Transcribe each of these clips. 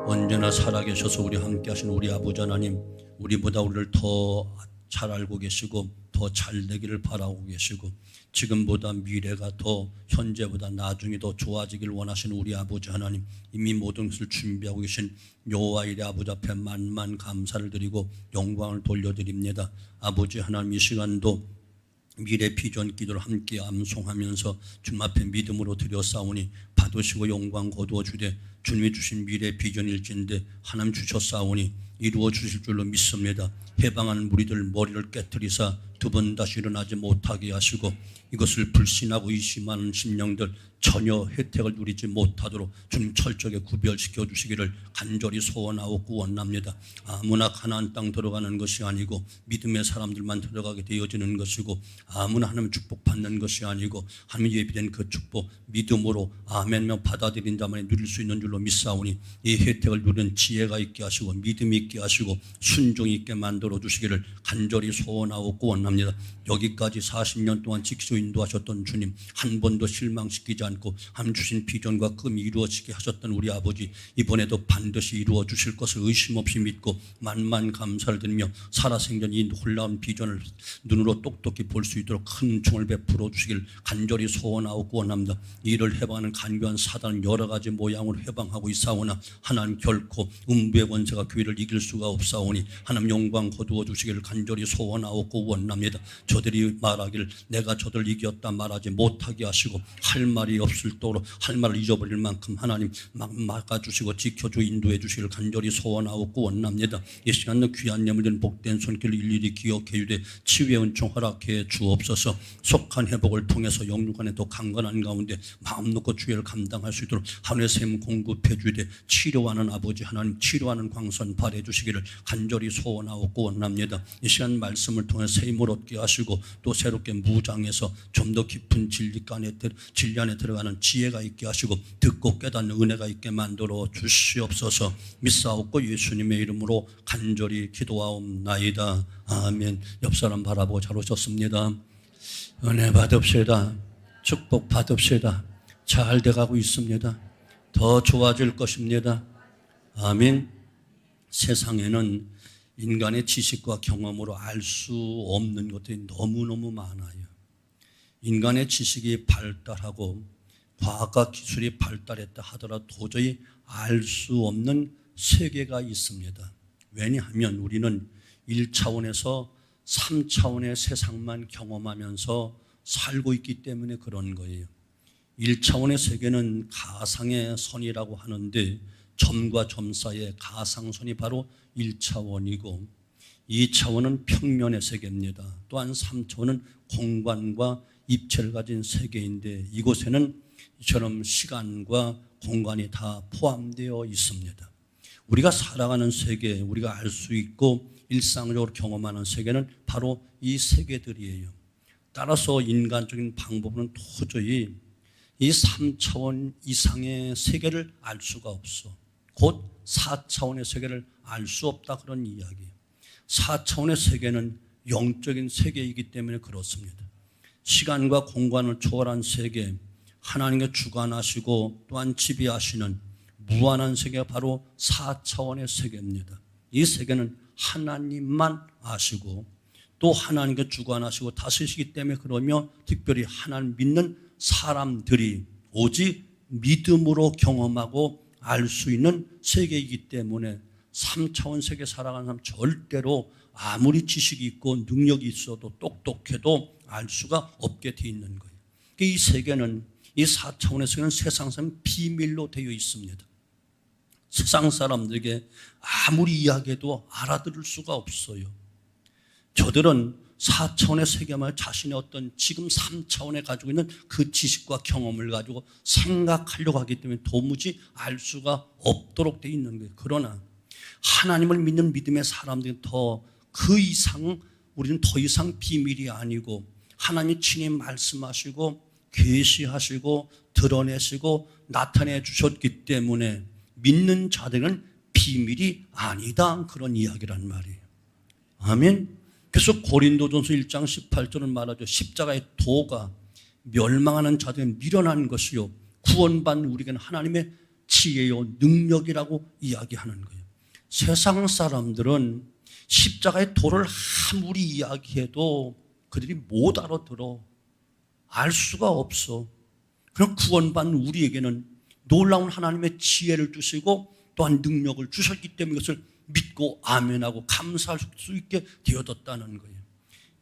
언제나 살아계셔서 우리 함께 하신 우리 아버지 하나님, 우리보다 우리를 더 잘 알고 계시고 더 잘 되기를 바라고 계시고 지금보다 미래가 더 현재보다 나중에 더 좋아지길 원하시는 우리 아버지 하나님, 이미 모든 것을 준비하고 계신 여호와 일의 아버지 앞에 만만 감사를 드리고 영광을 돌려드립니다. 아버지 하나님, 이 시간도 미래 비전 기도를 함께 암송하면서 주님 앞에 믿음으로 드렸사오니 받으시고 영광 거두어 주되, 주님이 주신 미래 비전일진데 하나님 주셨사오니 이루어 주실 줄로 믿습니다. 해방하는 무리들 머리를 깨뜨리사 두 번 다시 일어나지 못하게 하시고 이것을 불신하고 의심하는 심령들 전혀 혜택을 누리지 못하도록 주님 철저하게 구별시켜 주시기를 간절히 소원하고 원합니다. 아무나 가나안 땅 들어가는 것이 아니고 믿음의 사람들만 들어가게 되어지는 것이고, 아무나 하나님 축복받는 것이 아니고 하나님 예비된 그 축복 믿음으로 아멘며 받아들인 자만이 누릴 수 있는 줄로 믿사오니 이 혜택을 누리는 지혜가 있게 하시고 믿음이 있게 하시고 순종이 있게 만들어 주시기를 간절히 소원하고 원합니다. 여기까지 40년 동안 지키고 인도하셨던 주님, 한 번도 실망시키지 않고 하나님 주신 비전과 꿈이 이루어지게 하셨던 우리 아버지, 이번에도 반드시 이루어 주실 것을 의심 없이 믿고 만만 감사를 드리며 살아생전 이 놀라운 비전을 눈으로 똑똑히 볼 수 있도록 큰 은총을 베풀어 주시길 간절히 소원하고 원합니다. 이를 해방하는 간교한 사단은 여러 가지 모양으로 해방하고 있사오나 하나님 결코 음부의 권세가 교회를 이길 수가 없사오니 하나님 영광 거두어 주시기를 간절히 소원하고 원합니다. 저들이 말하기를 내가 저들 이겼다 말하지 못하게 하시고 할 말이 없을 도록 할 말을 잊어버릴 만큼 하나님 막아주시고 지켜주 인도해 주시기를 간절히 소원하고 원합니다. 이 시간도 귀한 예물된 복된 손길을 일일이 기억해 주되 치유의 은총 허락해 주옵소서. 속한 회복을 통해서 영육간에 더 강건한 가운데 마음 놓고 주의를 감당할 수 있도록 하늘의 샘 공급해 주되 치료하는 아버지 하나님, 치료하는 광선 발해 주시기를 간절히 소원하고 원합니다. 이 시간 말씀을 통해 새 힘을 얻게 하시고 또 새롭게 무장해서 좀 더 깊은 진리 안에 들어가는 지혜가 있게 하시고 듣고 깨닫는 은혜가 있게 만들어 주시옵소서. 믿사옵고 예수님의 이름으로 간절히 기도하옵나이다. 아멘. 옆 사람 바라보고 잘 오셨습니다. 은혜 받읍시다. 축복 받읍시다. 잘 돼가고 있습니다. 더 좋아질 것입니다. 아멘. 세상에는 인간의 지식과 경험으로 알 수 없는 것들이 너무너무 많아요. 인간의 지식이 발달하고 과학과 기술이 발달했다 하더라도 도저히 알 수 없는 세계가 있습니다. 왜냐하면 우리는 1차원에서 3차원의 세상만 경험하면서 살고 있기 때문에 그런 거예요. 1차원의 세계는 가상의 선이라고 하는데 점과 점 사이의 가상선이 바로 1차원이고 2차원은 평면의 세계입니다. 또한 3차원은 공간과 입체를 가진 세계인데 이곳에는 이처럼 시간과 공간이 다 포함되어 있습니다. 우리가 살아가는 세계, 우리가 알 수 있고 일상적으로 경험하는 세계는 바로 이 세계들이에요. 따라서 인간적인 방법은 도저히 이 3차원 이상의 세계를 알 수가 없어. 곧 4차원의 세계를 알 수 없다, 그런 이야기예요. 4차원의 세계는 영적인 세계이기 때문에 그렇습니다. 시간과 공간을 초월한 세계, 하나님께 주관하시고 또한 지배하시는 무한한 세계가 바로 4차원의 세계입니다. 이 세계는 하나님만 아시고 또 하나님께 주관하시고 다스리시기 때문에 그러며 특별히 하나님 믿는 사람들이 오직 믿음으로 경험하고 알 수 있는 세계이기 때문에 3차원 세계 살아가는 사람 절대로 아무리 지식이 있고 능력이 있어도 똑똑해도 알 수가 없게 돼 있는 거예요. 이 세계는, 이 4차원의 세계는 세상 사람 비밀로 되어 있습니다. 세상 사람들에게 아무리 이야기해도 알아들을 수가 없어요. 저들은 4차원의 세계만 자신의 어떤 지금 3차원에 가지고 있는 그 지식과 경험을 가지고 생각하려고 하기 때문에 도무지 알 수가 없도록 되어 있는 거예요. 그러나 하나님을 믿는 믿음의 사람들은 그 이상, 우리는 더 이상 비밀이 아니고 하나님이 친히 말씀하시고 계시하시고 드러내시고 나타내 주셨기 때문에 믿는 자들은 비밀이 아니다, 그런 이야기란 말이에요. 아멘. 그래서 고린도전서 1장 18절은 말하죠. 십자가의 도가 멸망하는 자들은 미련한 것이요 구원받는 우리에게는 하나님의 지혜요 능력이라고 이야기하는 거예요. 세상 사람들은 십자가의 도를 아무리 이야기해도 그들이 못 알아들어. 알 수가 없어. 그럼 구원받는 우리에게는 놀라운 하나님의 지혜를 주시고 또한 능력을 주셨기 때문에 이것을 믿고 아멘하고 감사할 수 있게 되어졌다는 거예요.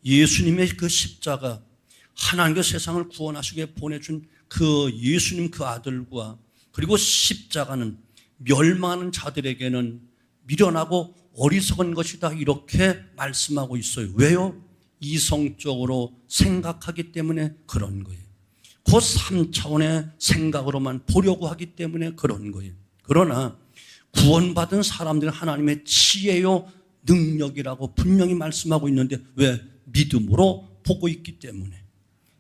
예수님의 그 십자가, 하나님의 세상을 구원하시게 보내준 그 예수님 그 아들과 그리고 십자가는 멸망하는 자들에게는 미련하고 어리석은 것이다 이렇게 말씀하고 있어요. 왜요? 이성적으로 생각하기 때문에 그런 거예요. 그 3차원의 생각으로만 보려고 하기 때문에 그런 거예요. 그러나 구원받은 사람들은 하나님의 지혜요 능력이라고 분명히 말씀하고 있는데 왜? 믿음으로 보고 있기 때문에,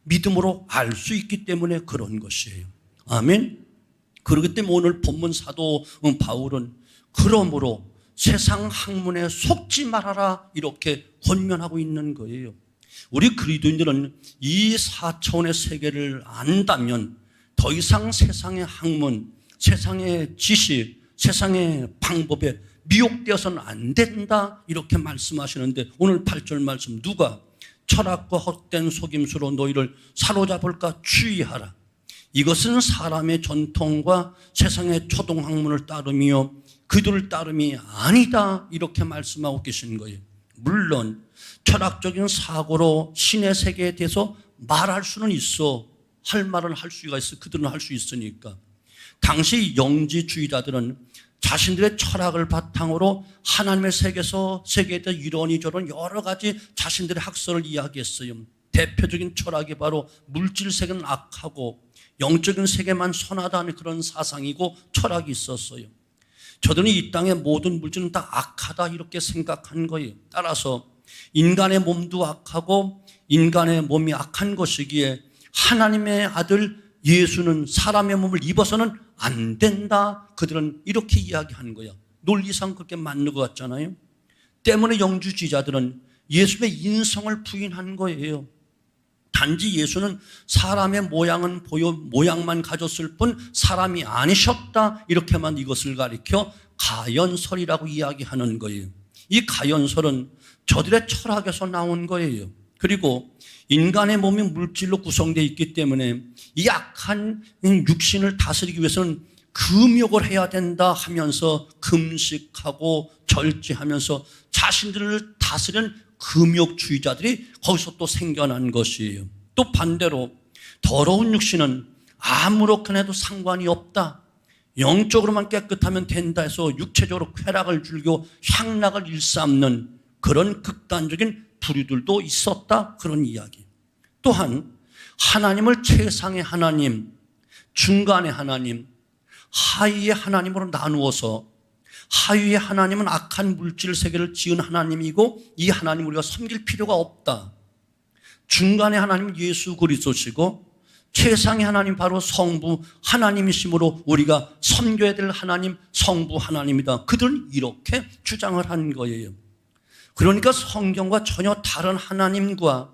믿음으로 알 수 있기 때문에 그런 것이에요. 아멘. 그렇기 때문에 오늘 본문 사도 바울은 그러므로 세상 학문에 속지 말아라 이렇게 권면하고 있는 거예요. 우리 그리스도인들은 이 4차원의 세계를 안다면 더 이상 세상의 학문, 세상의 지식, 세상의 방법에 미혹되어서는 안 된다 이렇게 말씀하시는데 오늘 8절 말씀, 누가 철학과 헛된 속임수로 너희를 사로잡을까 주의하라. 이것은 사람의 전통과 세상의 초동학문을 따름이요 그들을 따름이 아니다 이렇게 말씀하고 계신 거예요. 물론 철학적인 사고로 신의 세계에 대해서 말할 수는 있어. 할 말은 할 수가 있어. 그들은 할 수 있으니까. 당시 영지주의자들은 자신들의 철학을 바탕으로 하나님의 세계에 대해 이러니저런 여러 가지 자신들의 학설을 이야기했어요. 대표적인 철학이 바로 물질 세계는 악하고 영적인 세계만 선하다는 그런 사상이고 철학이 있었어요. 저들은 이 땅의 모든 물질은 다 악하다 이렇게 생각한 거예요. 따라서 인간의 몸도 악하고 인간의 몸이 악한 것이기에 하나님의 아들 예수는 사람의 몸을 입어서는 안 된다. 그들은 이렇게 이야기하는 거야. 논리상 그렇게 맞는 것 같잖아요. 때문에 영주주의자들은 예수의 인성을 부인한 거예요. 단지 예수는 사람의 모양만 가졌을 뿐 사람이 아니셨다 이렇게만 이것을 가리켜 가연설이라고 이야기하는 거예요. 이 가연설은 저들의 철학에서 나온 거예요. 그리고 인간의 몸이 물질로 구성되어 있기 때문에 이 악한 육신을 다스리기 위해서는 금욕을 해야 된다 하면서 금식하고 절제하면서 자신들을 다스리는 금욕주의자들이 거기서 또 생겨난 것이에요. 또 반대로 더러운 육신은 아무렇게나 해도 상관이 없다. 영적으로만 깨끗하면 된다 해서 육체적으로 쾌락을 즐기고 향락을 일삼는 그런 극단적인 부류들도 있었다. 그런 이야기. 또한 하나님을 최상의 하나님, 중간의 하나님, 하위의 하나님으로 나누어서 하위의 하나님은 악한 물질 세계를 지은 하나님이고 이 하나님을 우리가 섬길 필요가 없다. 중간의 하나님은 예수 그리스도시고 최상의 하나님 바로 성부 하나님이시므로 우리가 섬겨야 될 하나님 성부 하나님이다. 그들은 이렇게 주장을 한 거예요. 그러니까 성경과 전혀 다른 하나님과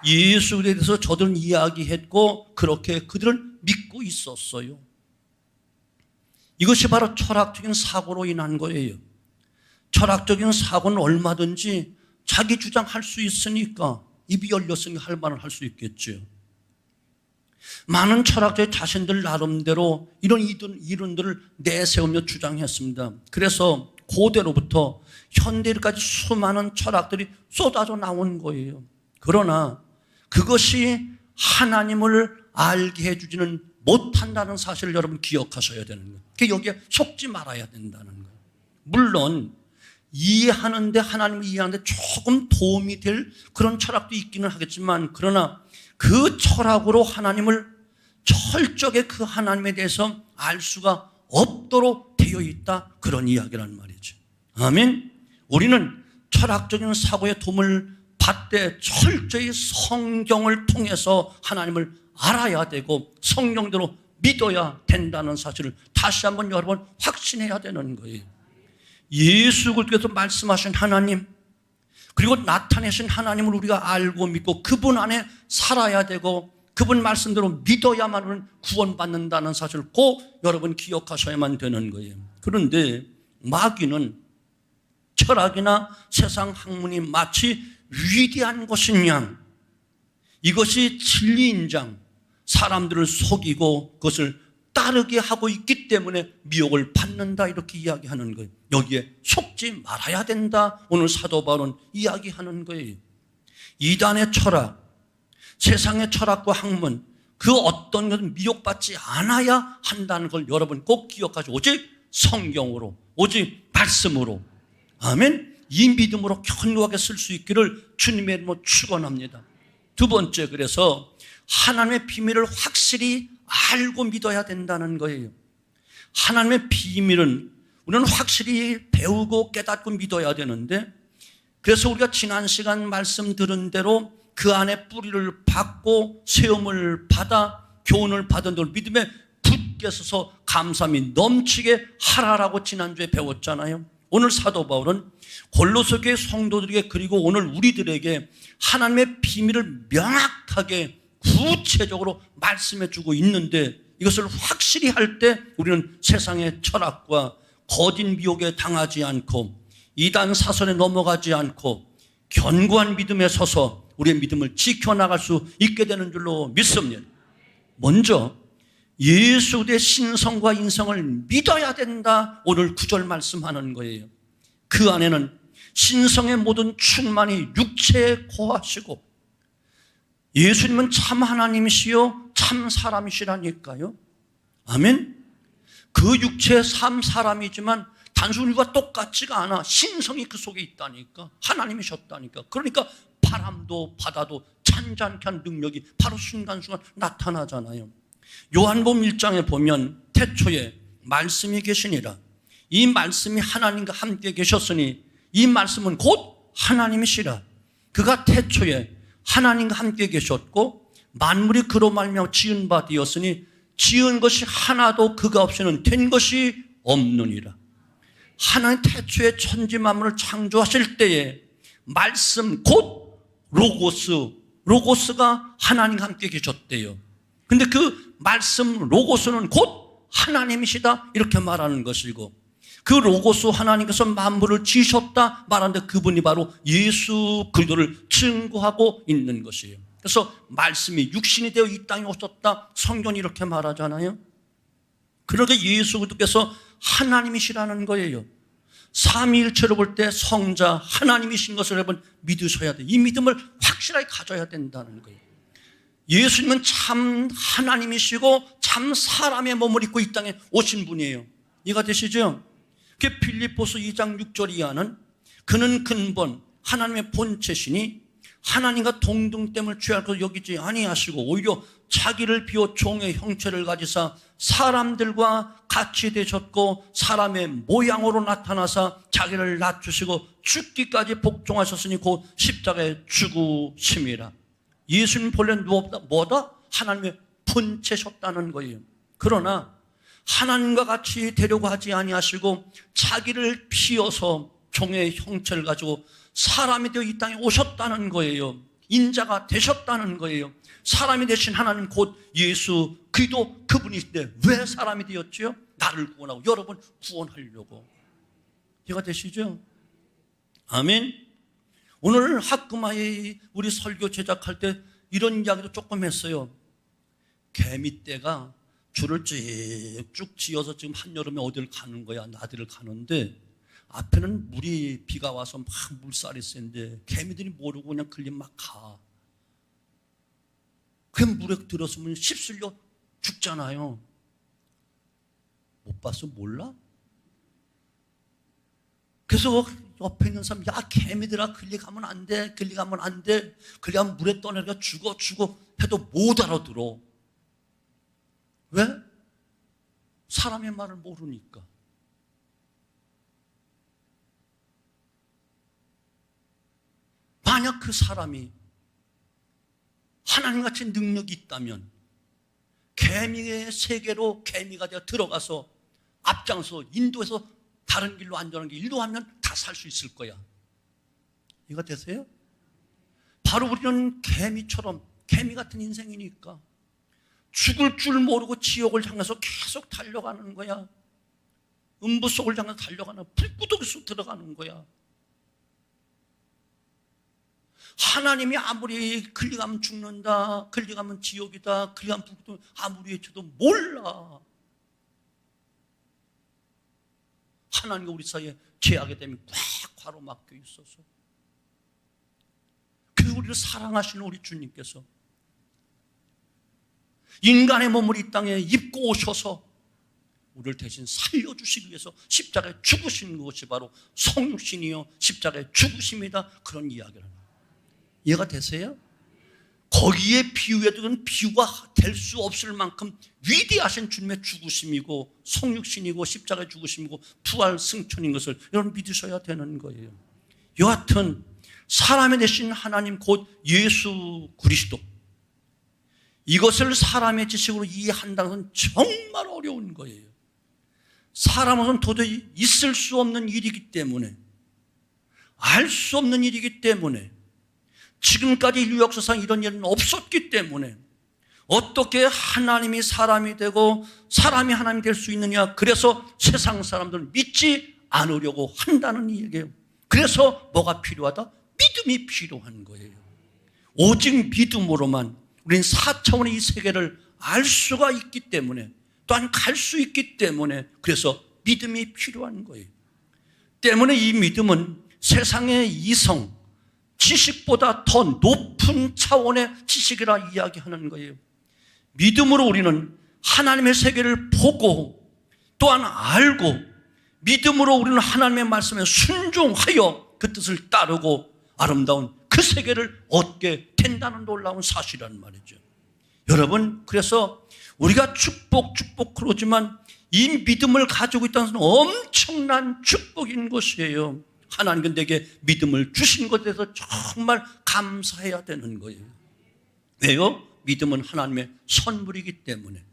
예수에 대해서 저들은 이야기했고 그렇게 그들은 믿고 있었어요. 이것이 바로 철학적인 사고로 인한 거예요. 철학적인 사고는 얼마든지 자기 주장할 수 있으니까 입이 열렸으니까 할 말을 할 수 있겠죠. 많은 철학자의 자신들 나름대로 이런 이론들을 내세우며 주장했습니다. 그래서 고대로부터 현대까지 수많은 철학들이 쏟아져 나온 거예요. 그러나 그것이 하나님을 알게 해주지는 못한다는 사실을 여러분 기억하셔야 되는 거예요. 여기에 속지 말아야 된다는 거예요. 물론 이해하는데 하나님을 이해하는데 조금 도움이 될 그런 철학도 있기는 하겠지만 그러나 그 철학으로 하나님을 철저하게 그 하나님에 대해서 알 수가 없도록 되어 있다. 그런 이야기란 말이죠. 아멘. 우리는 철학적인 사고의 도움을 받되 철저히 성경을 통해서 하나님을 알아야 되고 성경대로 믿어야 된다는 사실을 다시 한번 여러 번 확신해야 되는 거예요. 예수 그리스도께서 말씀하신 하나님 그리고 나타내신 하나님을 우리가 알고 믿고 그분 안에 살아야 되고 그분 말씀대로 믿어야만 구원받는다는 사실을 꼭 여러분 기억하셔야만 되는 거예요. 그런데 마귀는 철학이나 세상 학문이 마치 위대한 것인 양, 이것이 진리인 장, 사람들을 속이고 그것을 따르게 하고 있기 때문에 미혹을 받는다, 이렇게 이야기하는 거예요. 여기에 속지 말아야 된다, 오늘 사도 바울은 이야기하는 거예요. 이단의 철학, 세상의 철학과 학문, 그 어떤 것은 미혹받지 않아야 한다는 걸 여러분 꼭 기억하시고, 오직 성경으로, 오직 말씀으로, 아멘, 이 믿음으로 견고하게 쓸 수 있기를 주님의 이름으로 축원합니다. 두 번째, 그래서 하나님의 비밀을 확실히 알고 믿어야 된다는 거예요. 하나님의 비밀은 우리는 확실히 배우고 깨닫고 믿어야 되는데, 그래서 우리가 지난 시간 말씀 들은 대로 그 안에 뿌리를 받고 세움을 받아 교훈을 받은 대로 믿음에 굳게 서서 감사함이 넘치게 하라라고 지난주에 배웠잖아요. 오늘 사도 바울은 골로새 교회 성도들에게, 그리고 오늘 우리들에게 하나님의 비밀을 명확하게 구체적으로 말씀해 주고 있는데, 이것을 확실히 할 때 우리는 세상의 철학과 거짓 미혹에 당하지 않고 이단 사설에 넘어가지 않고 견고한 믿음에 서서 우리의 믿음을 지켜나갈 수 있게 되는 줄로 믿습니다. 먼저 예수 그리스도의 신성과 인성을 믿어야 된다, 오늘 9절 말씀하는 거예요. 그 안에는 신성의 모든 충만이 육체에 거하시고, 예수님은 참 하나님이시요 참 사람이시라니까요. 아멘. 그 육체의 사람이지만 단순히 우리가 똑같지가 않아. 신성이 그 속에 있다니까. 하나님이셨다니까. 그러니까 바람도 바다도 잔잔케 한 능력이 바로 순간순간 나타나잖아요. 요한복음 1장에 보면 태초에 말씀이 계시니라. 이 말씀이 하나님과 함께 계셨으니 이 말씀은 곧 하나님이시라. 그가 태초에 하나님과 함께 계셨고 만물이 그로 말미암아 지은 바 되었으니 지은 것이 하나도 그가 없이는 된 것이 없느니라. 하나님 태초에 천지 만물을 창조하실 때에 말씀 곧 로고스가 하나님과 함께 계셨대요. 근데 그 말씀 로고스는 곧 하나님이시다, 이렇게 말하는 것이고, 그 로고스 하나님께서 만물을 지으셨다 말하는데 그분이 바로 예수 그리스도를 증거하고 있는 것이에요. 그래서 말씀이 육신이 되어 이 땅에 오셨다, 성경이 이렇게 말하잖아요. 그러니까 예수 그리스도께서 하나님이시라는 거예요. 삼위일체로 볼 때 성자 하나님이신 것을 여러분 믿으셔야 돼요. 이 믿음을 확실하게 가져야 된다는 거예요. 예수님은 참 하나님이시고 참 사람의 몸을 입고 이 땅에 오신 분이에요. 이해가 되시죠? 그 빌립보서 2장 6절 이하는 그는 근본 하나님의 본체시니 하나님과 동등됨을 취할 것을 여기지 아니하시고 오히려 자기를 비워 종의 형체를 가지사 사람들과 같이 되셨고 사람의 모양으로 나타나사 자기를 낮추시고 죽기까지 복종하셨으니 곧 십자가에 죽으심이라. 예수님 본래 뭐다? 하나님의 본체셨다는 거예요. 그러나 하나님과 같이 되려고 하지 아니하시고 자기를 비워서 종의 형체를 가지고 사람이 되어 이 땅에 오셨다는 거예요. 인자가 되셨다는 거예요. 사람이 되신 하나님 곧 예수 그리스도 그분이신데 왜 사람이 되었죠? 나를 구원하고 여러분 구원하려고. 이해가 되시죠? 아멘. 오늘 학금하에 우리 설교 제작할 때 이런 이야기도 조금 했어요. 개미떼가 줄을 쭉 지어서 지금 한여름에 어디를 가는 거야? 나들을 가는데 앞에는 물이 비가 와서 막 물살이 센데 개미들이 모르고 그냥 걸리면 막 가. 그 물에 들었으면 휩쓸려 죽잖아요. 못 봤어? 몰라? 그래서 옆에 있는 사람, 야 개미들아 걸리가면 안 돼, 걸리가면 안 돼, 걸리가면 물에 떠내려가 죽어 해도 못 알아들어. 왜? 사람의 말을 모르니까. 만약 그 사람이 하나님같이 능력이 있다면 개미의 세계로 개미가 되어 들어가서 앞장서 인도해서 다른 길로 안전한 길 인도하면 다 살 수 있을 거야. 이거 되세요? 바로 우리는 개미처럼 개미 같은 인생이니까 죽을 줄 모르고 지옥을 향해서 계속 달려가는 거야. 음부 속을 향해서 달려가는, 불구덩이 속 들어가는 거야. 하나님이 아무리 끌려가면 죽는다, 끌려가면 지옥이다, 끌려가면 불구덩이 아무리 외쳐도 몰라. 하나님과 우리 사이에 죄악의 댐이 꽉 가로막혀 있어서, 그래서 우리를 사랑하시는 우리 주님께서 인간의 몸을 이 땅에 입고 오셔서 우리를 대신 살려주시기 위해서 십자가에 죽으신 것이 바로 성육신이요 십자가에 죽으심이다, 그런 이야기를 합니다. 이해가 되세요? 거기에 비유해도 비유가 될 수 없을 만큼 위대하신 주님의 죽으심이고 성육신이고 십자가의 죽으심이고 부활 승천인 것을 여러분 믿으셔야 되는 거예요. 여하튼 사람이 되신 하나님 곧 예수 그리스도, 이것을 사람의 지식으로 이해한다는 것은 정말 어려운 거예요. 사람은 도저히 있을 수 없는 일이기 때문에, 알 수 없는 일이기 때문에, 지금까지 인류 역사상 이런 일은 없었기 때문에 어떻게 하나님이 사람이 되고 사람이 하나님이 될 수 있느냐, 그래서 세상 사람들은 믿지 않으려고 한다는 얘기예요. 그래서 뭐가 필요하다? 믿음이 필요한 거예요. 오직 믿음으로만 우리는 4차원의 이 세계를 알 수가 있기 때문에, 또한 갈 수 있기 때문에, 그래서 믿음이 필요한 거예요. 때문에 이 믿음은 세상의 이성, 지식보다 더 높은 차원의 지식이라 이야기하는 거예요. 믿음으로 우리는 하나님의 세계를 보고 또한 알고, 믿음으로 우리는 하나님의 말씀에 순종하여 그 뜻을 따르고 아름다운 그 세계를 얻게 된다는 놀라운 사실이란 말이죠. 여러분, 그래서 우리가 축복 그러지만 이 믿음을 가지고 있다는 것은 엄청난 축복인 것이에요. 하나님께 내게 믿음을 주신 것에 대해서 정말 감사해야 되는 거예요. 왜요? 믿음은 하나님의 선물이기 때문에.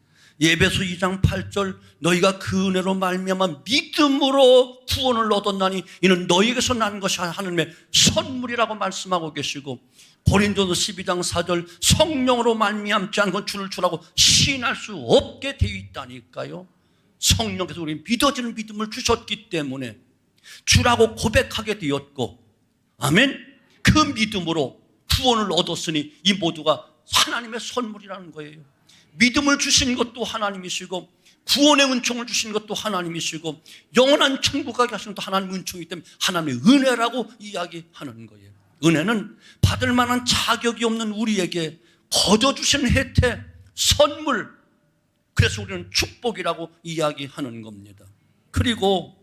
에베소 2장 8절, 너희가 그 은혜로 말미암아 믿음으로 구원을 얻었나니 이는 너희에게서 난 것이 하나님의 선물이라고 말씀하고 계시고, 고린도서 12장 4절, 성령으로 말미암지 않고 주를 주라고 시인할 수 없게 되어 있다니까요. 성령께서 우리 믿어지는 믿음을 주셨기 때문에 주라고 고백하게 되었고, 아멘. 그 믿음으로 구원을 얻었으니 이 모두가 하나님의 선물이라는 거예요. 믿음을 주신 것도 하나님이시고, 구원의 은총을 주신 것도 하나님이시고, 영원한 천국 가게 하신 것도 하나님의 은총이기 때문에 하나님의 은혜라고 이야기하는 거예요. 은혜는 받을 만한 자격이 없는 우리에게 거저 주신 혜택, 선물, 그래서 우리는 축복이라고 이야기하는 겁니다. 그리고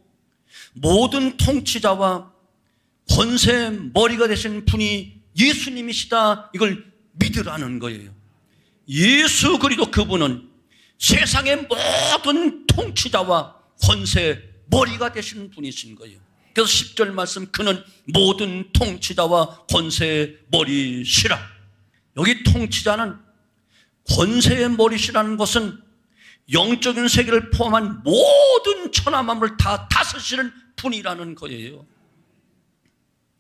모든 통치자와 권세의 머리가 되신 분이 예수님이시다, 이걸 믿으라는 거예요. 예수 그리스도, 그분은 세상의 모든 통치자와 권세의 머리가 되신 분이신 거예요. 그래서 10절 말씀, 그는 모든 통치자와 권세의 머리시라. 여기 통치자는, 권세의 머리시라는 것은 영적인 세계를 포함한 모든 천하만물을 다 다스리시는 분이라는 거예요.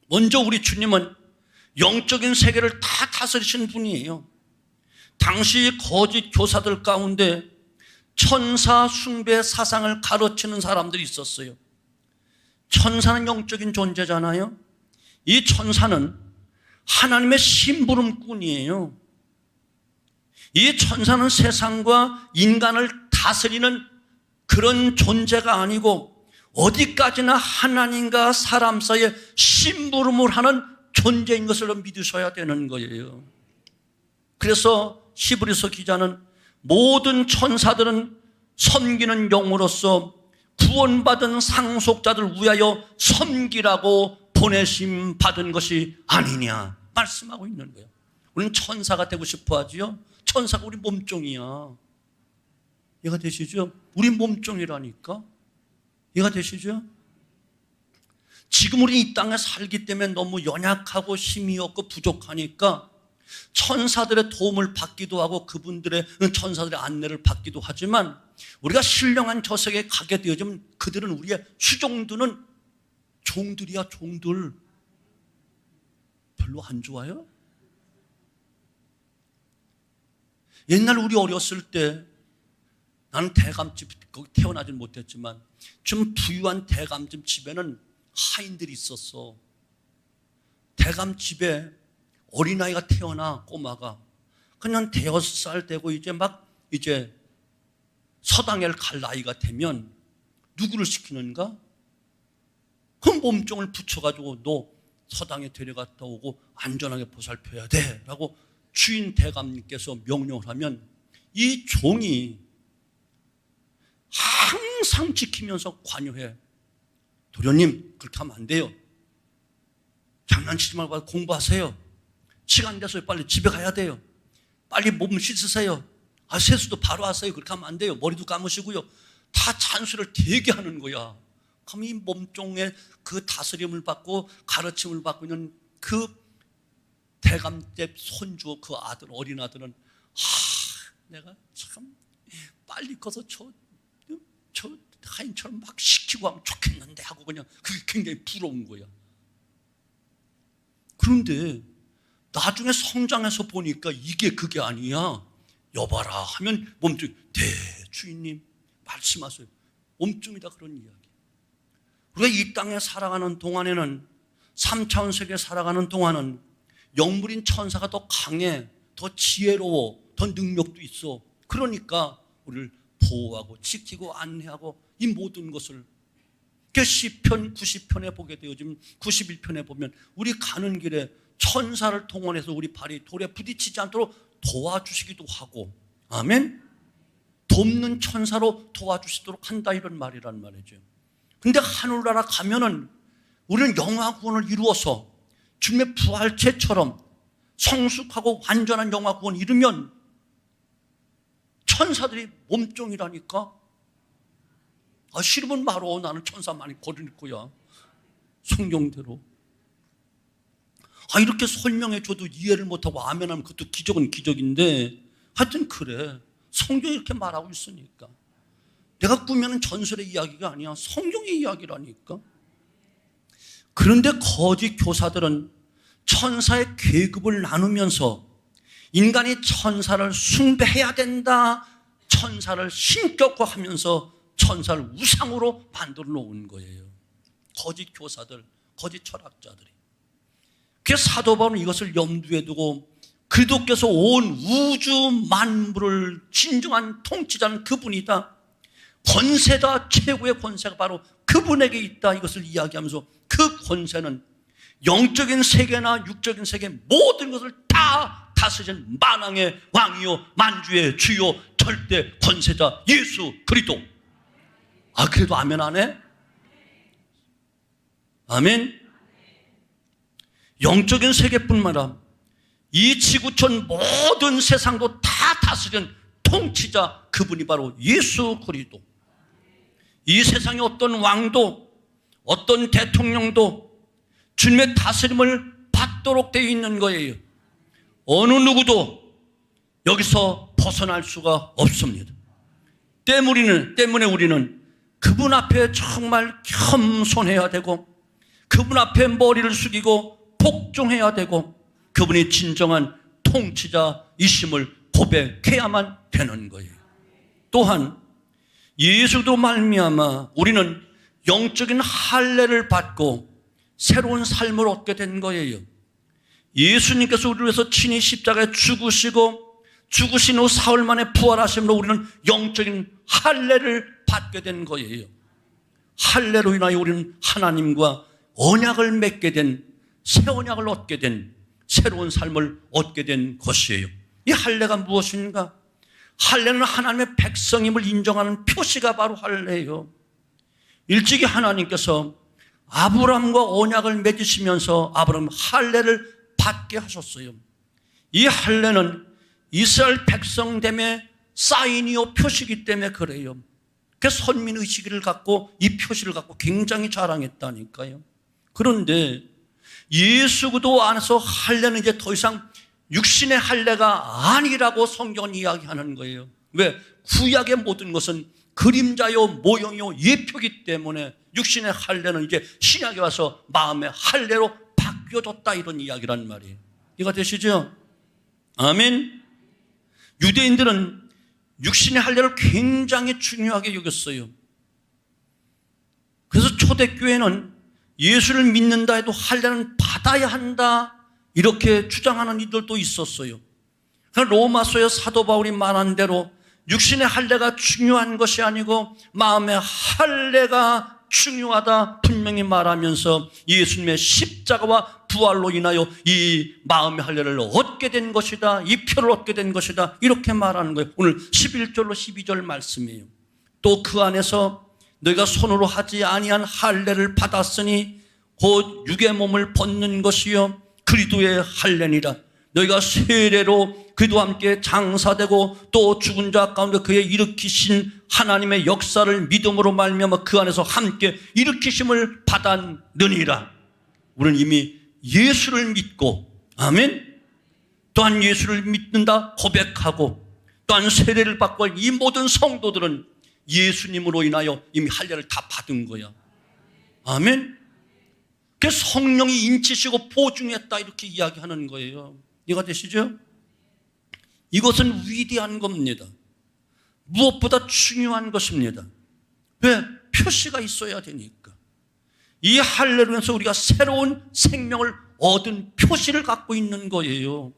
먼저 우리 주님은 영적인 세계를 다 다스리시는 분이에요. 당시 거짓 교사들 가운데 천사 숭배 사상을 가르치는 사람들이 있었어요. 천사는 영적인 존재잖아요. 이 천사는 하나님의 심부름꾼이에요. 이 천사는 세상과 인간을 다스리는 그런 존재가 아니고 어디까지나 하나님과 사람 사이에 심부름을 하는 존재인 것을 믿으셔야 되는 거예요. 그래서 히브리서 기자는 모든 천사들은 섬기는 영으로서 구원받은 상속자들 위하여 섬기라고 보내심 받은 것이 아니냐 말씀하고 있는 거예요. 우리는 천사가 되고 싶어 하지요. 천사가 우리 몸종이야. 이해가 되시죠? 우리 몸종이라니까. 이해가 되시죠? 지금 우리 이 땅에 살기 때문에 너무 연약하고 힘이 없고 부족하니까 천사들의 도움을 받기도 하고 그분들의 천사들의 안내를 받기도 하지만, 우리가 신령한 저 세계에 가게 되어지면 그들은 우리의 수종들은 종들이야. 종들 별로 안 좋아요. 옛날 우리 어렸을 때 나는 대감집, 거기 태어나질 못했지만 좀 부유한 대감집 집에는 하인들이 있었어. 대감집에 어린아이가 태어나, 꼬마가. 그냥 5살 되고 이제 서당에 갈 나이가 되면 누구를 시키는가? 그 몸종을 붙여가지고 너 서당에 데려갔다 오고 안전하게 보살펴야 돼 라고 주인 대감님께서 명령을 하면 이 종이 항상 지키면서 관여해. 도련님, 그렇게 하면 안 돼요. 장난치지 말고 공부하세요. 시간 돼서 빨리 집에 가야 돼요. 빨리 몸 씻으세요. 세수도 바로 하세요. 그렇게 하면 안 돼요. 머리도 감으시고요. 다 잔소리를 되게 하는 거야. 그럼 이 몸종의 그 다스림을 받고 가르침을 받고 있는 그 대감집 손주, 그 아들, 어린 아들은 내가 참 빨리 커서 저 하인처럼 막 시키고 하면 좋겠는데 하고 그냥 그게 굉장히 부러운 거야. 그런데 나중에 성장해서 보니까 이게 그게 아니야. 여봐라 하면 몸뚱이, 네 주인님 말씀하세요. 몸뚱이다, 그런 이야기. 우리가 이 땅에 살아가는 동안에는, 3차원 세계에 살아가는 동안은 영물인 천사가 더 강해, 더 지혜로워, 더 능력도 있어. 그러니까 우리를 보호하고 지키고 안내하고 이 모든 것을, 시편 90편에 보게 돼요. 지금 91편에 보면 우리 가는 길에 천사를 동원해서 우리 발이 돌에 부딪히지 않도록 도와주시기도 하고, 아멘? 돕는 천사로 도와주시도록 한다, 이런 말이란 말이죠. 근데 하늘나라 가면은 우리는 영화 구원을 이루어서 주님의 부활체처럼 성숙하고 완전한 영화 구원을 이루면 천사들이 몸종이라니까. 싫으면 말어. 나는 천사 많이 거릴 거야. 성경대로. 이렇게 설명해 줘도 이해를 못하고 아멘하면 그것도 기적은 기적인데, 하여튼 그래. 성경이 이렇게 말하고 있으니까. 내가 꾸며낸 전설의 이야기가 아니야. 성경의 이야기라니까. 그런데 거짓 교사들은 천사의 계급을 나누면서 인간이 천사를 숭배해야 된다, 천사를 신격화하면서 천사를 우상으로 만들어 놓은 거예요. 거짓 교사들, 거짓 철학자들이. 그래서 사도 바울은 이것을 염두에 두고 그리스도께서 온 우주 만물을 진정한 통치자는 그분이다, 권세다, 최고의 권세가 바로 그분에게 있다, 이것을 이야기하면서 그 권세는 영적인 세계나 육적인 세계 모든 것을 다 다스리는 만왕의 왕이요 만주의 주요 절대 권세자 예수 그리스도. 그래도 아멘 안 해? 아멘. 영적인 세계뿐만 아니라 이 지구촌 모든 세상도 다 다스리는 통치자, 그분이 바로 예수 그리스도. 이 세상의 어떤 왕도 어떤 대통령도 주님의 다스림을 받도록 되어 있는 거예요. 어느 누구도 여기서 벗어날 수가 없습니다. 때문에 우리는 그분 앞에 정말 겸손해야 되고, 그분 앞에 머리를 숙이고 복종해야 되고, 그분이 진정한 통치자이심을 고백해야만 되는 거예요. 또한 예수도 말미암아 우리는 영적인 할례를 받고 새로운 삶을 얻게 된 거예요. 예수님께서 우리를 위해서 친히 십자가에 죽으시고 죽으신 후 사흘 만에 부활하심으로 우리는 영적인 할례를 받게 된 거예요. 할례로 인하여 우리는 하나님과 언약을 맺게 된, 새 언약을 얻게 된, 새로운 삶을 얻게 된 것이에요. 이 할례가 무엇인가? 할례는 하나님의 백성임을 인정하는 표시가 바로 할례예요. 일찍이 하나님께서 아브라함과 언약을 맺으시면서 아브라함 할례를 받게 하셨어요. 이 할례는 이스라엘 백성됨의 사인이요 표시이기 때문에 그래요. 그래서 선민의식을 갖고 이 표시를 갖고 굉장히 자랑했다니까요. 그런데 예수 그리스도 안에서 할례는 이제 더 이상 육신의 할례가 아니라고 성경은 이야기하는 거예요. 왜? 구약의 모든 것은 그림자요 모형이요 예표이기 때문에 육신의 할례는 이제 신약에 와서 마음의 할례로 바뀌어졌다, 이런 이야기란 말이에요. 이해가 되시죠? 아멘. 유대인들은 육신의 할례를 굉장히 중요하게 여겼어요. 그래서 초대교회는 예수를 믿는다 해도 할례는 받아야 한다 이렇게 주장하는 이들도 있었어요. 그러나 로마서의 사도 바울이 말한 대로 육신의 할례가 중요한 것이 아니고 마음의 할례가 중요하다 분명히 말하면서 예수님의 십자가와 부활로 인하여 이 마음의 할례를 얻게 된 것이다, 이 표를 얻게 된 것이다 이렇게 말하는 거예요. 오늘 11절로 12절 말씀이에요. 또 그 안에서 너희가 손으로 하지 아니한 할례를 받았으니 곧 육의 몸을 벗는 것이요 그리스도의 할례니라. 너희가 세례로 그리스도와 함께 장사되고 또 죽은 자 가운데 그의 일으키신 하나님의 역사를 믿음으로 말미암아 그 안에서 함께 일으키심을 받았느니라. 우리는 이미 예수를 믿고, 아멘, 또한 예수를 믿는다 고백하고 또한 세례를 받고 이 모든 성도들은 예수님으로 인하여 이미 할례를 다 받은 거야. 아멘. 그래서 성령이 인치시고 보증했다 이렇게 이야기하는 거예요. 이해가 되시죠? 이것은 위대한 겁니다. 무엇보다 중요한 것입니다. 왜? 표시가 있어야 되니까. 이 할례로 인해서 우리가 새로운 생명을 얻은 표시를 갖고 있는 거예요.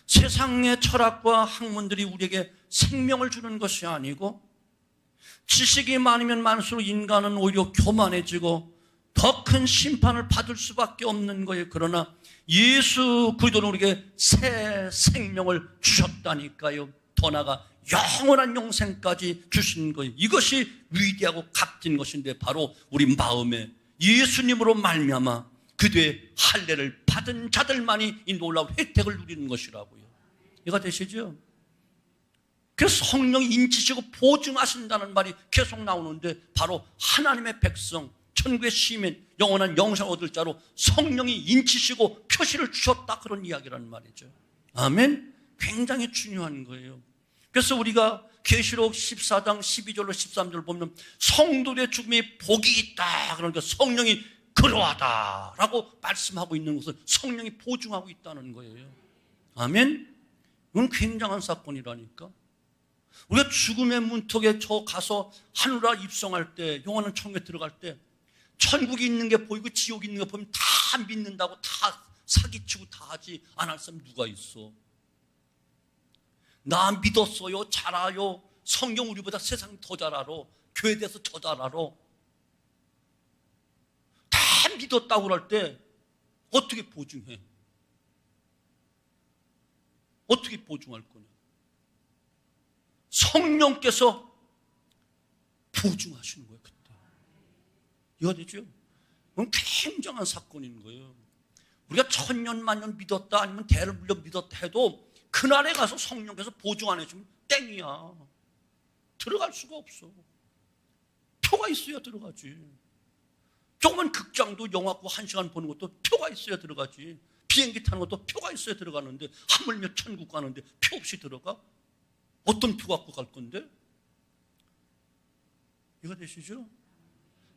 세상의 철학과 학문들이 우리에게 생명을 주는 것이 아니고 지식이 많으면 많을수록 인간은 오히려 교만해지고 더 큰 심판을 받을 수밖에 없는 거예요. 그러나 예수 그리스도는 우리에게 새 생명을 주셨다니까요. 더 나아가 영원한 영생까지 주신 거예요. 이것이 위대하고 값진 것인데 바로 우리 마음에 예수님으로 말미암아 그들의 할례를 받은 자들만이 이 놀라운 혜택을 누리는 것이라고요. 이해가 되시죠? 그래서 성령이 인치시고 보증하신다는 말이 계속 나오는데 바로 하나님의 백성, 천국의 시민, 영원한 영생 얻을 자로 성령이 인치시고 표시를 주셨다 그런 이야기라는 말이죠. 아멘. 굉장히 중요한 거예요. 그래서 우리가 계시록 14장 12절로 13절을 보면 성도의 죽음이 복이 있다 그러니까 성령이 그러하다라고 말씀하고 있는 것을 성령이 보증하고 있다는 거예요. 아멘. 이건 굉장한 사건이라니까. 우리가 죽음의 문턱에 저 가서 하늘나라 입성할 때, 영원한 천국에 들어갈 때 천국이 있는 게 보이고 지옥이 있는 게 보이면 다 믿는다고 다 사기치고 다 하지 안 할 사람 누가 있어? 나 믿었어요, 잘 알아요. 성경 우리보다 세상 더 잘 알아. 교회에 대해서 더 잘 알아. 다 믿었다고 그럴 때 어떻게 보증해? 어떻게 보증할 거냐? 성령께서 보증하시는 거예요, 그때. 이해가 되죠? 그건 굉장한 사건인 거예요. 우리가 천년 만년 믿었다 아니면 대를 물려 믿었다 해도 그날에 가서 성령께서 보증 안 해주면 땡이야. 들어갈 수가 없어. 표가 있어야 들어가지. 조그만 극장도 영화고 1시간 보는 것도 표가 있어야 들어가지. 비행기 타는 것도 표가 있어야 들어가는데 하물며 천국 가는데 표 없이 들어가? 어떤 표 갖고 갈 건데? 이해가 되시죠?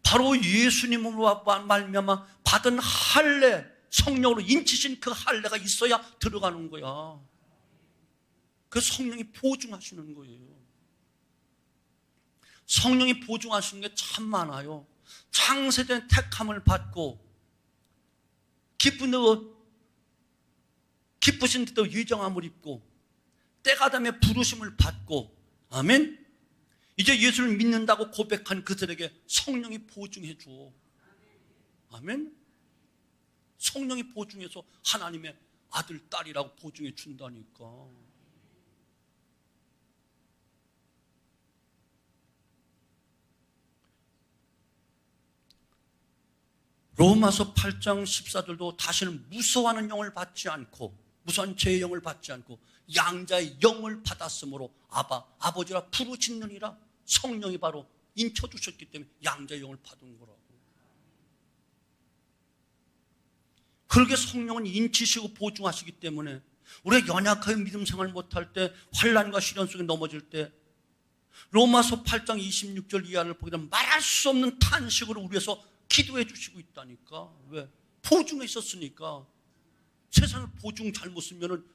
바로 예수님으로 말미암아 받은 할례, 성령으로 인치신 그 할례가 있어야 들어가는 거야. 그 성령이 보증하시는 거예요. 성령이 보증하시는 게 참 많아요. 창세된 택함을 받고 기쁘신 듯도 예정함을 입고 때가 되면 부르심을 받고, 아멘. 이제 예수를 믿는다고 고백한 그들에게 성령이 보증해 줘. 아멘. 성령이 보증해서 하나님의 아들, 딸이라고 보증해 준다니까. 로마서 8장 14절도 다시는 무서워하는 영을 받지 않고 무서운 죄의 영을 받지 않고 양자의 영을 받았으므로 아버지라 부르짖느니라. 성령이 바로 인쳐주셨기 때문에 양자의 영을 받은 거라고. 그렇게 성령은 인치시고 보증하시기 때문에 우리가 연약하게 믿음 생활 못할 때, 환난과 시련 속에 넘어질 때 로마서 8장 26절 이하를 보게 되면 말할 수 없는 탄식으로 우리 위해서 기도해 주시고 있다니까. 왜? 보증해 있었으니까. 세상에 보증 잘못 쓰면은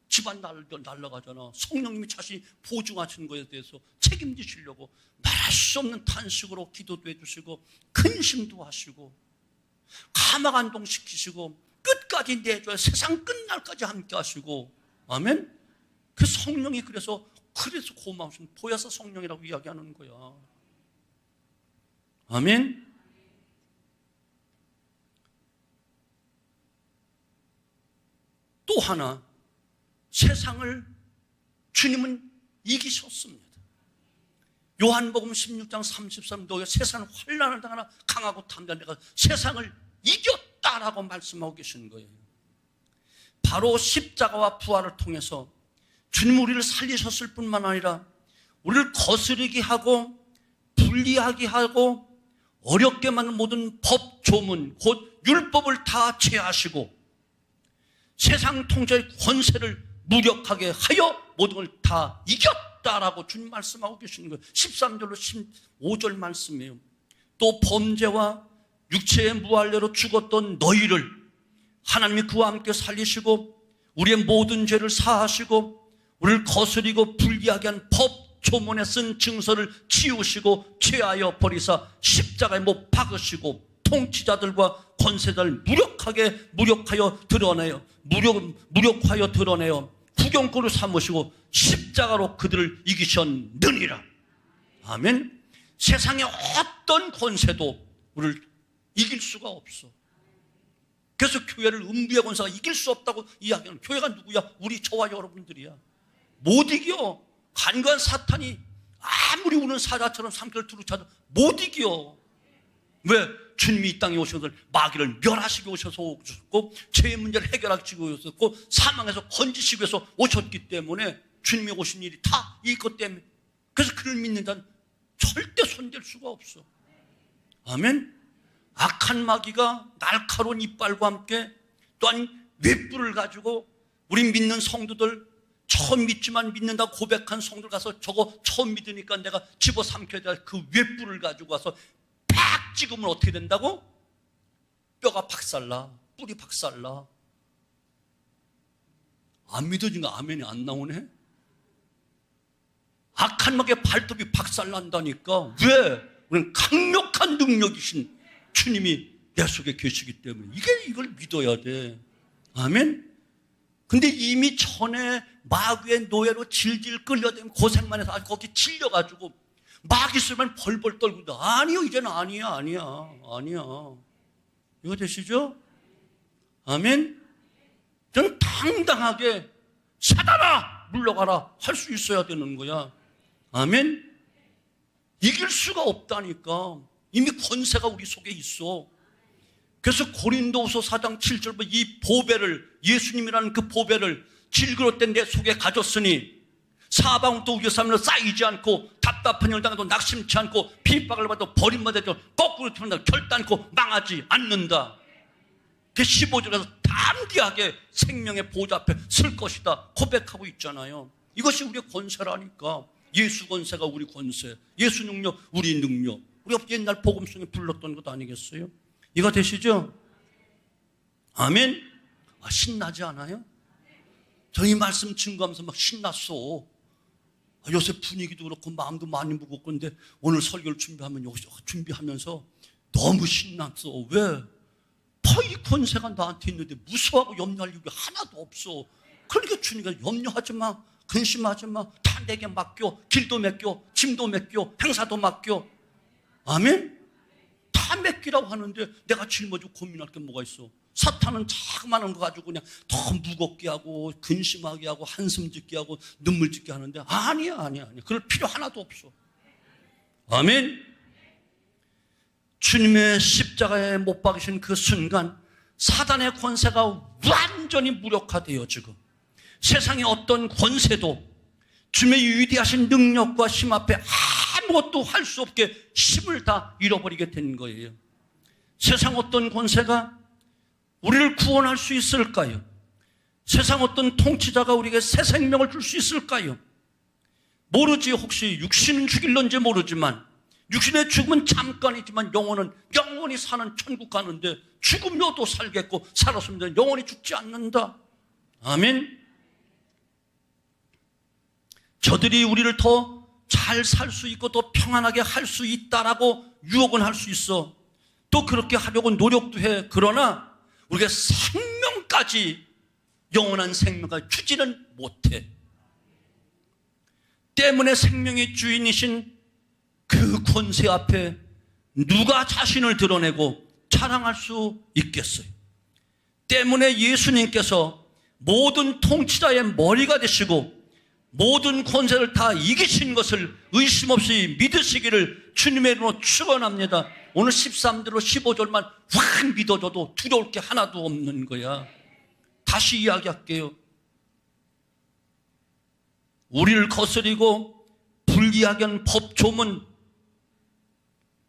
집안 날아가잖아. 성령님이 자신이 보증하신 것에 대해서 책임지시려고 말할 수 없는 탄식으로 기도도 해주시고 근심도 하시고 가마간동시키시고 끝까지 내줘야 세상 끝날까지 함께 하시고. 아멘. 그 성령이 그래서 고마우신 보혜사 성령이라고 이야기하는 거야. 아멘. 또 하나, 세상을 주님은 이기셨습니다. 요한복음 16장 33절, 너희가 세상 환난을 당하나 강하고 담대한 내가 세상을 이겼다라고 말씀하고 계시는 거예요. 바로 십자가와 부활을 통해서 주님 우리를 살리셨을 뿐만 아니라 우리를 거스르게 하고 불리하게 하고 어렵게 만든 모든 법, 조문, 곧 율법을 다 제하시고 세상 통제의 권세를 무력하게 하여 모든 걸 다 이겼다라고 주님 말씀하고 계시는 거예요. 13절로 15절 말씀이에요. 또 범죄와 육체의 무할례로 죽었던 너희를 하나님이 그와 함께 살리시고 우리의 모든 죄를 사하시고 우리를 거스리고 불리하게 한 법, 조문에 쓴 증서를 지우시고 죄하여 버리사 십자가에 못 박으시고 통치자들과 권세자를 무력하여 드러내어 구경거로 삼으시고 십자가로 그들을 이기셨느니라. 아멘. 세상의 어떤 권세도 우리를 이길 수가 없어. 그래서 교회를 음부의 권세가 이길 수 없다고 이야기하는, 교회가 누구야? 우리 저와 여러분들이야. 못 이겨. 간관 사탄이 아무리 우는 사자처럼 삼켜를 두루차도 못 이겨. 왜? 주님이 이 땅에 오셔서 마귀를 멸하시기 오셨고 죄의 문제를 해결하기 오셨고 사망에서 건지시기 위해서 오셨기 때문에 주님이 오신 일이 다 이것 때문에. 그래서 그를 믿는 자는 절대 손댈 수가 없어. 아멘. 악한 마귀가 날카로운 이빨과 함께 또한 횃불을 가지고 우리 믿는 성도들, 처음 믿지만 믿는다고 고백한 성도들 가서 저거 처음 믿으니까 내가 집어삼켜야 될 그 횃불을 가지고 와서 팍 찍으면 어떻게 된다고? 뼈가 박살나, 뿔이 박살나. 안 믿어지니까 아멘이 안 나오네. 악한 마귀의 발톱이 박살난다니까. 왜? 우리는 강력한 능력이신 주님이 내 속에 계시기 때문에 이걸 믿어야 돼. 아멘. 근데 이미 전에 마귀의 노예로 질질 끌려다니면 고생만 해서 아주 거기 질려가지고 마귀 쓰면 벌벌 떨고. 아니요, 이제는 아니야. 이거 되시죠? 아멘. 저는 당당하게 사단아 물러가라 할 수 있어야 되는 거야. 아멘. 이길 수가 없다니까. 이미 권세가 우리 속에 있어. 그래서 고린도후서 4장 7절부터 이 보배를, 예수님이라는 그 보배를 질그릇된 내 속에 가졌으니 사방부터 우겨싸면 쌓이지 않고 답답한 일 당해도 낙심치 않고 핍박을 받아도 버림받아도 거꾸로 튀는다 결단코 망하지 않는다. 그 15절에서 담대하게 생명의 보좌 앞에 설 것이다 고백하고 있잖아요. 이것이 우리의 권세라니까. 예수 권세가 우리 권세, 예수 능력 우리 능력. 우리가 옛날 복음송에 불렀던 것 아니겠어요? 이거 되시죠? 아멘. 신나지 않아요? 저 이 말씀 증거하면서 막 신났어. 요새 분위기도 그렇고 마음도 많이 무겁고. 근데 오늘 설교를 준비하면서 너무 신났어. 왜? 이 권세가 나한테 있는데 무서워하고 염려할 이유가 하나도 없어. 그러니까 주님이 염려하지 마, 근심하지 마, 다 내게 맡겨. 길도 맡겨, 짐도 맡겨, 행사도 맡겨. 아멘? 다 맡기라고 하는데 내가 짊어지고 고민할 게 뭐가 있어? 사탄은 자그마한 거 가지고 그냥 더 무겁게 하고 근심하게 하고 한숨 짓게 하고 눈물 짓게 하는데 아니야. 그럴 필요 하나도 없어. 아멘. 주님의 십자가에 못 박으신 그 순간 사단의 권세가 완전히 무력화돼요. 지금 세상의 어떤 권세도 주님의 위대하신 능력과 힘 앞에 아무것도 할 수 없게 힘을 다 잃어버리게 된 거예요. 세상 어떤 권세가 우리를 구원할 수 있을까요? 세상 어떤 통치자가 우리에게 새 생명을 줄 수 있을까요? 모르지. 혹시 육신은 죽일런지 모르지만 육신의 죽음은 잠깐이지만 영혼은 영원히 사는 천국 가는데 죽으며도 살겠고 살았으면 영원히 죽지 않는다. 아멘. 저들이 우리를 더 잘 살 수 있고 더 평안하게 할 수 있다라고 유혹은 할 수 있어. 또 그렇게 하려고 노력도 해. 그러나 우리가 생명까지, 영원한 생명까지 주지는 못해. 때문에 생명의 주인이신 그 권세 앞에 누가 자신을 드러내고 자랑할 수 있겠어요? 때문에 예수님께서 모든 통치자의 머리가 되시고 모든 권세를 다 이기신 것을 의심 없이 믿으시기를 주님의 이름으로 축원합니다. 오늘 13절로 15절만 확 믿어줘도 두려울 게 하나도 없는 거야. 다시 이야기할게요. 우리를 거스리고 불리하게 한 법조문,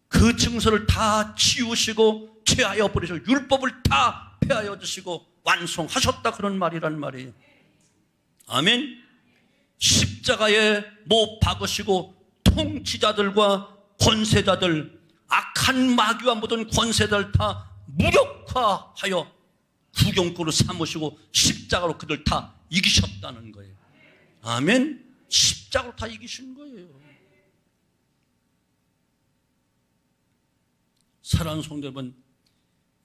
그 증서를 다 치우시고 제하여 버리시고 율법을 다 폐하여 주시고 완성하셨다, 그런 말이란 말이에요. 아멘. 십자가에 못 박으시고 통치자들과 권세자들, 악한 마귀와 모든 권세자들 다 무력화하여 구경꾼으로 삼으시고 십자가로 그들 다 이기셨다는 거예요. 아멘. 십자가로 다 이기신 거예요. 사랑하는 성도 여러분,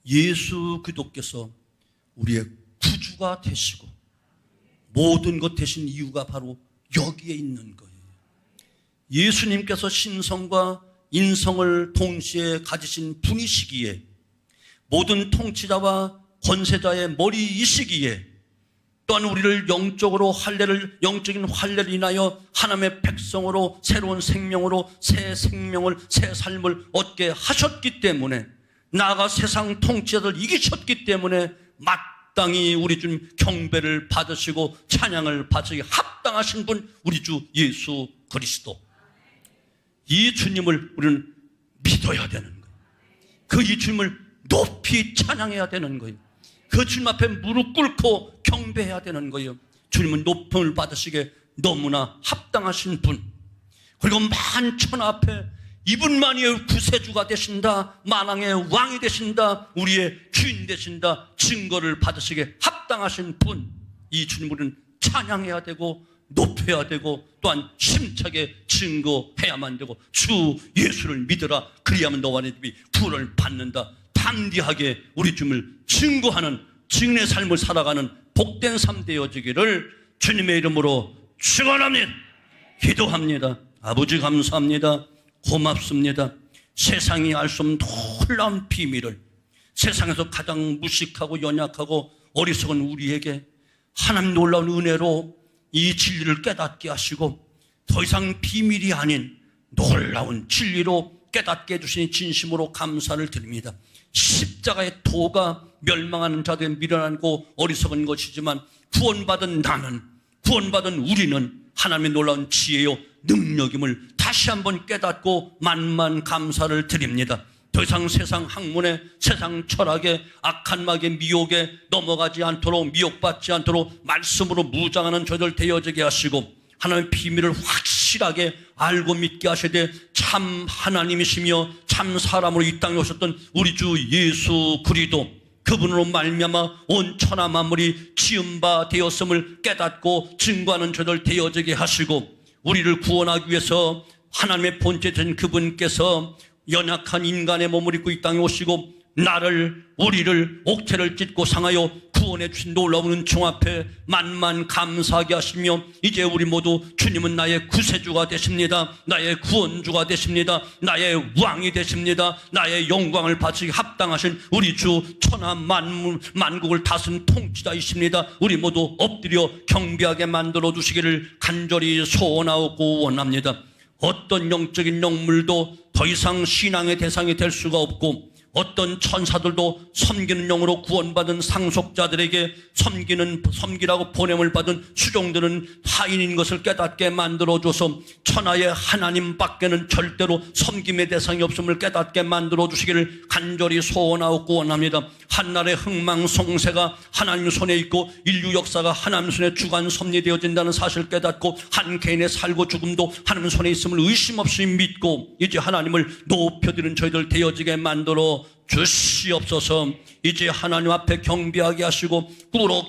예수 그리스도께서 우리의 구주가 되시고 모든 것 되신 이유가 바로 여기에 있는 거예요. 예수님께서 신성과 인성을 동시에 가지신 분이시기에, 모든 통치자와 권세자의 머리이시기에, 또한 우리를 영적으로 영적인 할례를 인하여 하나님의 백성으로 새로운 생명으로 새 생명을, 새 삶을 얻게 하셨기 때문에, 나아가 세상 통치자들 이기셨기 때문에 마땅히 우리 주님 경배를 받으시고 찬양을 받으시기 합당하신 분, 우리 주 예수 그리스도. 이 주님을 우리는 믿어야 되는 거예요. 그 이 주님을 높이 찬양해야 되는 거예요. 그 주님 앞에 무릎 꿇고 경배해야 되는 거예요. 주님은 높음을 받으시기에 너무나 합당하신 분, 그리고 만천하 앞에 이분만이 구세주가 되신다, 만왕의 왕이 되신다, 우리의 주인 되신다 증거를 받으시기에 합당하신 분, 이 주님을 찬양해야 되고 높여야 되고 또한 힘차게 증거해야만 되고, 주 예수를 믿으라 그리하면 너와 내 집이 구원을 받는다, 담대하게 우리 주님을 증거하는 증인의 삶을 살아가는 복된 삶 되어지기를 주님의 이름으로 축원합니다. 기도합니다. 아버지 감사합니다. 고맙습니다. 세상이 알 수 없는 놀라운 비밀을, 세상에서 가장 무식하고 연약하고 어리석은 우리에게 하나님 놀라운 은혜로 이 진리를 깨닫게 하시고 더 이상 비밀이 아닌 놀라운 진리로 깨닫게 해주시니 진심으로 감사를 드립니다. 십자가의 도가 멸망하는 자들에 미련하고 어리석은 것이지만 구원받은 나는, 구원받은 우리는 하나님의 놀라운 지혜요 능력임을 다시 한번 깨닫고 만만 감사를 드립니다. 더 이상 세상 학문에, 세상 철학에, 악한 마귀의 미혹에 넘어가지 않도록, 미혹받지 않도록 말씀으로 무장하는 저들 되어지게 하시고, 하나님의 비밀을 확실하게 알고 믿게 하시되 참 하나님이시며 참 사람으로 이 땅에 오셨던 우리 주 예수 그리스도, 그분으로 말미암아 온 천하 만물이 지은 바 되었음을 깨닫고 증거하는 저들 되어지게 하시고, 우리를 구원하기 위해서 하나님의 본체된 그분께서 연약한 인간의 몸을 입고 이 땅에 오시고 나를, 우리를 옥체를 찢고 상하여 구원해 주신 놀라운 은총 앞에 만만 감사하게 하시며, 이제 우리 모두 주님은 나의 구세주가 되십니다. 나의 구원주가 되십니다. 나의 왕이 되십니다. 나의 영광을 바치기 합당하신 우리 주 천하 만국을 다스린 통치자이십니다. 우리 모두 엎드려 경배하게 만들어 주시기를 간절히 소원하고 원합니다. 어떤 영적인 영물도 더 이상 신앙의 대상이 될 수가 없고, 어떤 천사들도 섬기는 영으로 구원받은 상속자들에게 섬기라고 보냄을 받은 수종들은 하인인 것을 깨닫게 만들어줘서 천하의 하나님 밖에는 절대로 섬김의 대상이 없음을 깨닫게 만들어주시기를 간절히 소원하고 원합니다. 한날의 흥망성쇠가 하나님 손에 있고 인류 역사가 하나님 손에 주관 섭리되어진다는 사실을 깨닫고 한 개인의 살고 죽음도 하나님 손에 있음을 의심 없이 믿고 이제 하나님을 높여드리는 저희들 되어지게 만들어 주시옵소서. 이제 하나님 앞에 경배하게 하시고 꿇어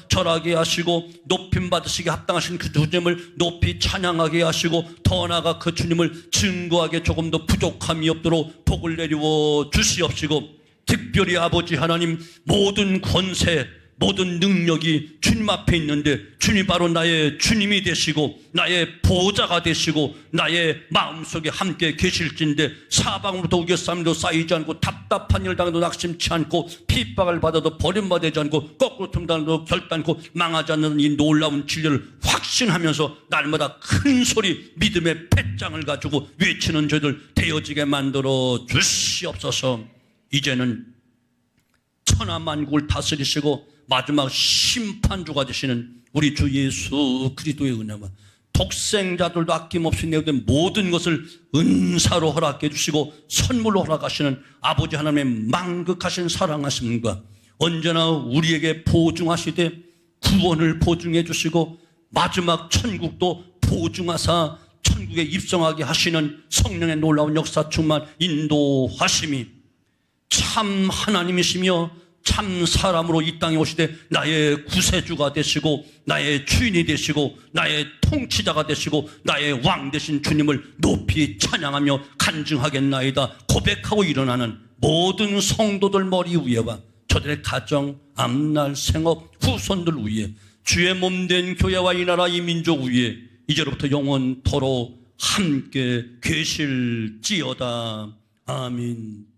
절하게 하시고 높임 받으시기 합당하신 그 주님을 높이 찬양하게 하시고 더 나아가 그 주님을 증거하게 조금 더 부족함이 없도록 복을 내리워 주시옵시고, 특별히 아버지 하나님, 모든 권세 모든 능력이 주님 앞에 있는데 주님 바로 나의 주님이 되시고 나의 보호자가 되시고 나의 마음속에 함께 계실진데 사방으로부터 우겨쌈도 쌓이지 않고 답답한 일 당해도 낙심치 않고 핍박을 받아도 버림받지 않고 거꾸로 틈당해도 결단코 망하지 않는 이 놀라운 진리를 확신하면서 날마다 큰 소리 믿음의 배짱을 가지고 외치는 저희들 되어지게 만들어 주시옵소서. 이제는 천하만국을 다스리시고 마지막 심판주가 되시는 우리 주 예수 그리스도의 은혜와 독생자들도 아낌없이 내어된 모든 것을 은사로 허락해 주시고 선물로 허락하시는 아버지 하나님의 만극하신 사랑하심과 언제나 우리에게 보증하시되 구원을 보증해 주시고 마지막 천국도 보증하사 천국에 입성하게 하시는 성령의 놀라운 역사 충만 인도하심이 참 하나님이시며 참 사람으로 이 땅에 오시되 나의 구세주가 되시고 나의 주인이 되시고 나의 통치자가 되시고 나의 왕 되신 주님을 높이 찬양하며 간증하겠나이다 고백하고 일어나는 모든 성도들 머리 위에와 저들의 가정, 앞날, 생업, 후손들 위에 주의 몸된 교회와 이 나라 이 민족 위에 이제로부터 영원토록 함께 계실지어다. 아멘.